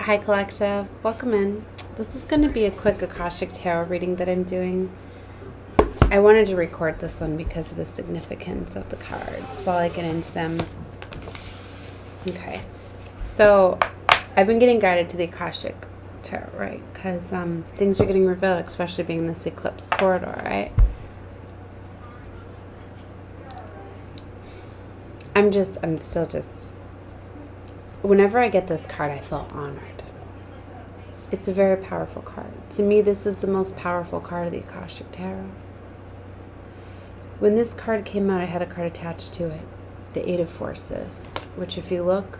Hi Collective, welcome in. This is going to be a quick Akashic Tarot reading that I'm doing. I wanted to record this one because of the significance of the cards while I get into them. Okay, so I've been getting guided to the Akashic Tarot, right? Because things are getting revealed, especially being this eclipse corridor, right? I'm still just, whenever I get this card, I feel honored. It's a very powerful card. To me, this is the most powerful card of the Akashic Tarot. When this card came out, I had a card attached to it, the Eight of Forces, which if you look,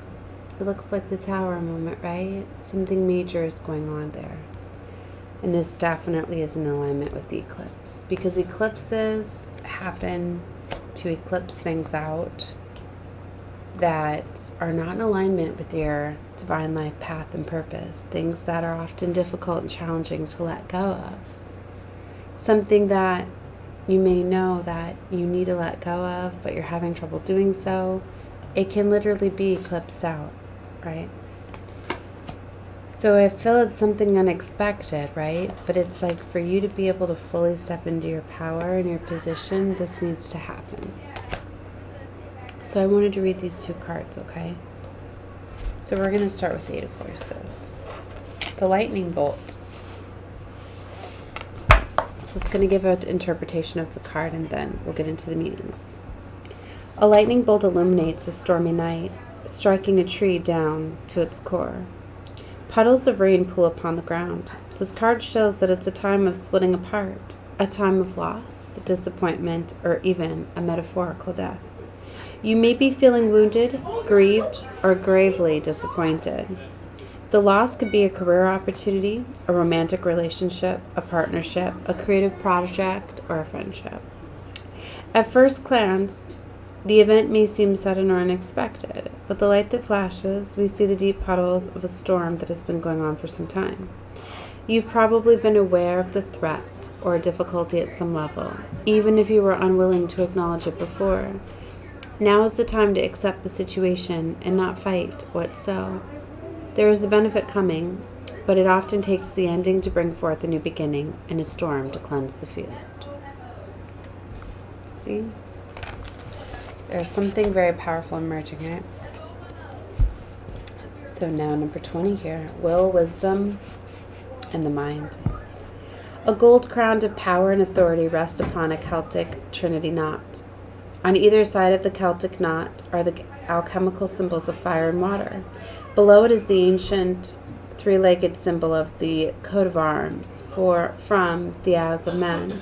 it looks like the Tower moment, right? Something major is going on there. And this definitely is in alignment with the eclipse, because eclipses happen to eclipse things out that are not in alignment with your divine life path and purpose, things that are often difficult and challenging to let go of. Something that you may know that you need to let go of, but you're having trouble doing so. It can literally be eclipsed out, right? So I feel it's something unexpected, right? But it's like for you to be able to fully step into your power and your position, this needs to happen. So I wanted to read these two cards, okay? So we're going to start with the Eight of Forces. The lightning bolt. So it's going to give an interpretation of the card, and then we'll get into the meanings. A lightning bolt illuminates a stormy night, striking a tree down to its core. Puddles of rain pool upon the ground. This card shows that it's a time of splitting apart, a time of loss, disappointment, or even a metaphorical death. You may be feeling wounded, grieved, or gravely disappointed. The loss could be a career opportunity, a romantic relationship, a partnership, a creative project, or a friendship. At first glance, the event may seem sudden or unexpected, but the light that flashes, we see the deep puddles of a storm that has been going on for some time. You've probably been aware of the threat or difficulty at some level, even if you were unwilling to acknowledge it before. Now is the time to accept the situation and not fight what's so. There is a benefit coming, but it often takes the ending to bring forth a new beginning and a storm to cleanse the field. See? There's something very powerful emerging, right? So now number 20 here. Will, wisdom, and the mind. A gold crown of power and authority rests upon a Celtic trinity knot. On either side of the Celtic knot are the alchemical symbols of fire and water. Below it is the ancient three-legged symbol of the coat of arms from the As of Men.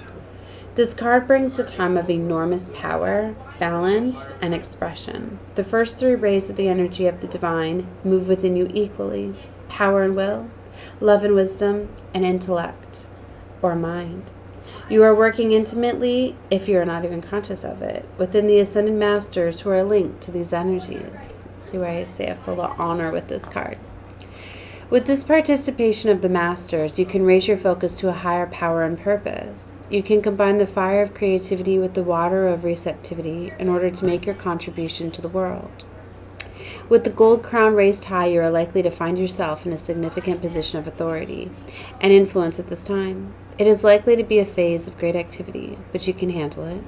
This card brings a time of enormous power, balance, and expression. The first three rays of the energy of the divine move within you equally: power and will, love and wisdom, and intellect or mind. You are working intimately, if you are not even conscious of it, within the Ascended Masters who are linked to these energies. See why I say I feel the honor with this card. With this participation of the Masters, you can raise your focus to a higher power and purpose. You can combine the fire of creativity with the water of receptivity in order to make your contribution to the world. With the gold crown raised high, you are likely to find yourself in a significant position of authority and influence at this time. It is likely to be a phase of great activity, but you can handle it.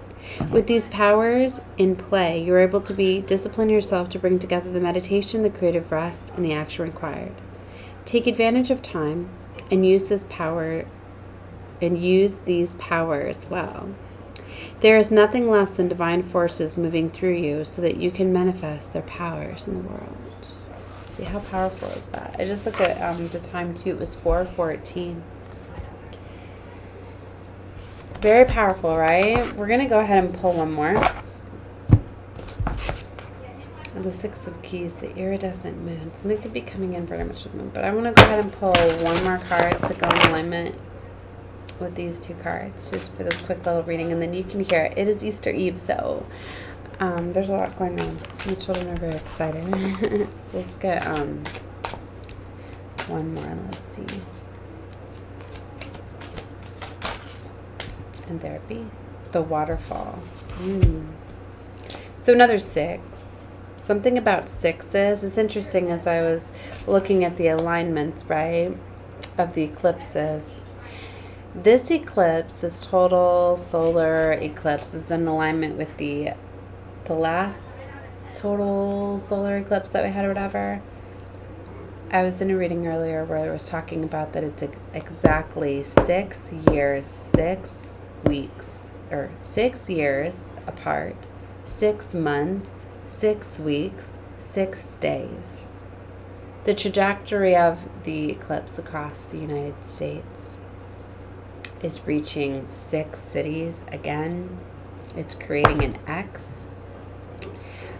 With these powers in play, you are able to discipline yourself to bring together the meditation, the creative rest, and the action required. Take advantage of time and use these powers well. There is nothing less than divine forces moving through you so that you can manifest their powers in the world. See how powerful is that? I just looked at the time too. It was 4:14. Very powerful, right? We're going to go ahead and pull one more. The Six of Keys, the iridescent moon. So they could be coming in very much with the moon. But I want to go ahead and pull one more card to go in alignment with these two cards, just for this quick little reading. And then you can hear it. It is Easter Eve, so there's a lot going on. The children are very excited. So let's get one more. Let's see. And there it be. The waterfall. So another 6. something about sixes. It's interesting as I was looking at the alignments, right, of the eclipses. This eclipse is total solar eclipse. Is in alignment with the last total solar eclipse that we had or whatever. I was in a reading earlier where I was talking about that it's exactly 6 years, 6 weeks, or 6 years apart, 6 months, 6 weeks, 6 days. The trajectory of the eclipse across the United States is reaching 6 cities again. It's creating an X.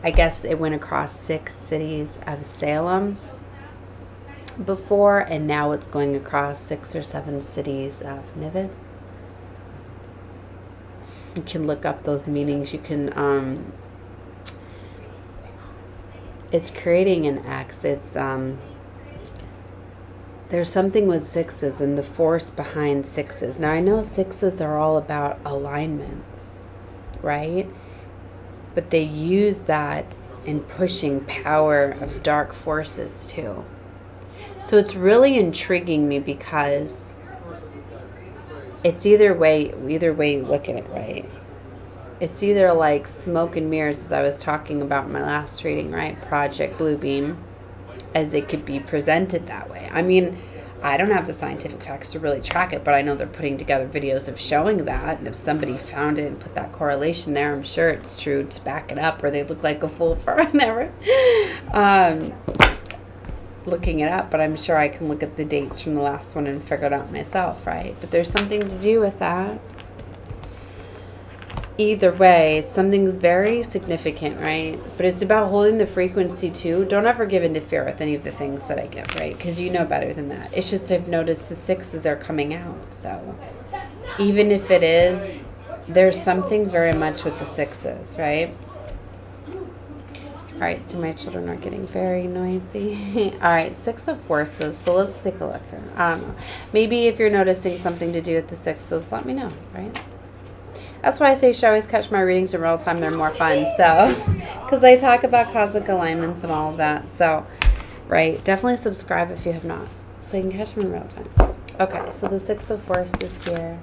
I guess it went across 6 cities of Salem before, and now it's going across 6 or 7 cities of Niven. You can look up those meanings. You can, it's creating an X. It's, there's something with sixes and the force behind sixes. Now, I know sixes are all about alignments, right? But they use that in pushing power of dark forces too. So it's really intriguing me because it's either way you look at it, right? It's either like smoke and mirrors, as I was talking about in my last reading, right? Project Bluebeam, as it could be presented that way. I mean, I don't have the scientific facts to really track it, but I know they're putting together videos of showing that. And if somebody found it and put that correlation there, I'm sure it's true to back it up, or they look like a fool for whatever. Looking it up, but I'm sure I can look at the dates from the last one and figure it out myself, right? But there's something to do with that. Either way, something's very significant, right? But it's about holding the frequency too. Don't ever give in to fear with any of the things that I give, right? Because you know better than that. It's just I've noticed the sixes are coming out. So even if it is, there's something very much with the sixes, right? All right, so my children are getting very noisy. All right, 6 of Forces. So let's take a look here. I don't know. Maybe if you're noticing something to do with the sixes, let me know, right? That's why I say you should always catch my readings in real time. They're more fun. So, because I talk about cosmic alignments and all of that. So, right, definitely subscribe if you have not, so you can catch them in real time. Okay, so the 6 of Forces here.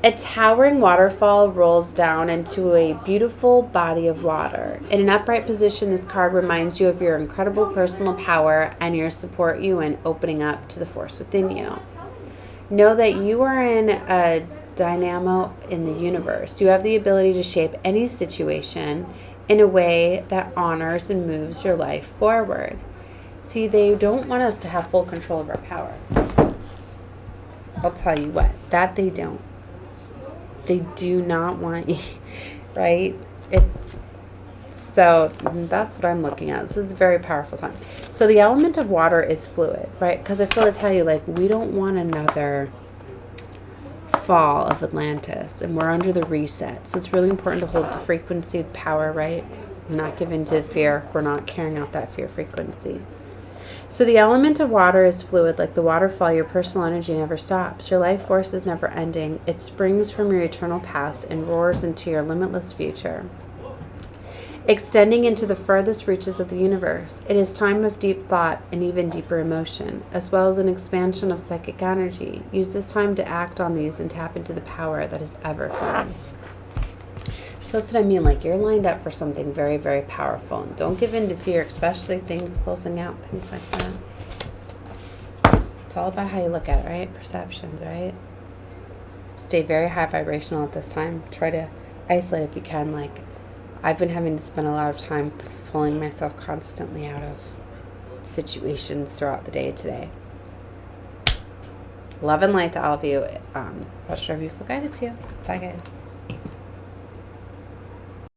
A towering waterfall rolls down into a beautiful body of water. In an upright position, this card reminds you of your incredible personal power and your support you in opening up to the force within you. Know that you are in a dynamo in the universe. You have the ability to shape any situation in a way that honors and moves your life forward. See, they don't want us to have full control of our power. I'll tell you what, that they don't. They do not want you, right? So that's what I'm looking at. This is a very powerful time. So the element of water is fluid, right? Because I feel to tell you, like, we don't want another fall of Atlantis, and we're under the reset. So it's really important to hold the frequency of power, right? Not give in to fear. We're not carrying out that fear frequency. So the element of water is fluid. Like the waterfall, your personal energy never stops. Your life force is never ending. It springs from your eternal past and roars into your limitless future, extending into the furthest reaches of the universe. It is time of deep thought and even deeper emotion, as well as an expansion of psychic energy. Use this time to act on these and tap into the power that is ever flowing. So that's what I mean, like you're lined up for something very, very powerful. And don't give in to fear, especially things closing out, things like that. It's all about how you look at it, right? Perceptions, right? Stay very high vibrational at this time. Try to isolate if you can. Like, I've been having to spend a lot of time pulling myself constantly out of situations throughout the day today. Love and light to all of you. Watch whatever you feel guided to. Bye, guys.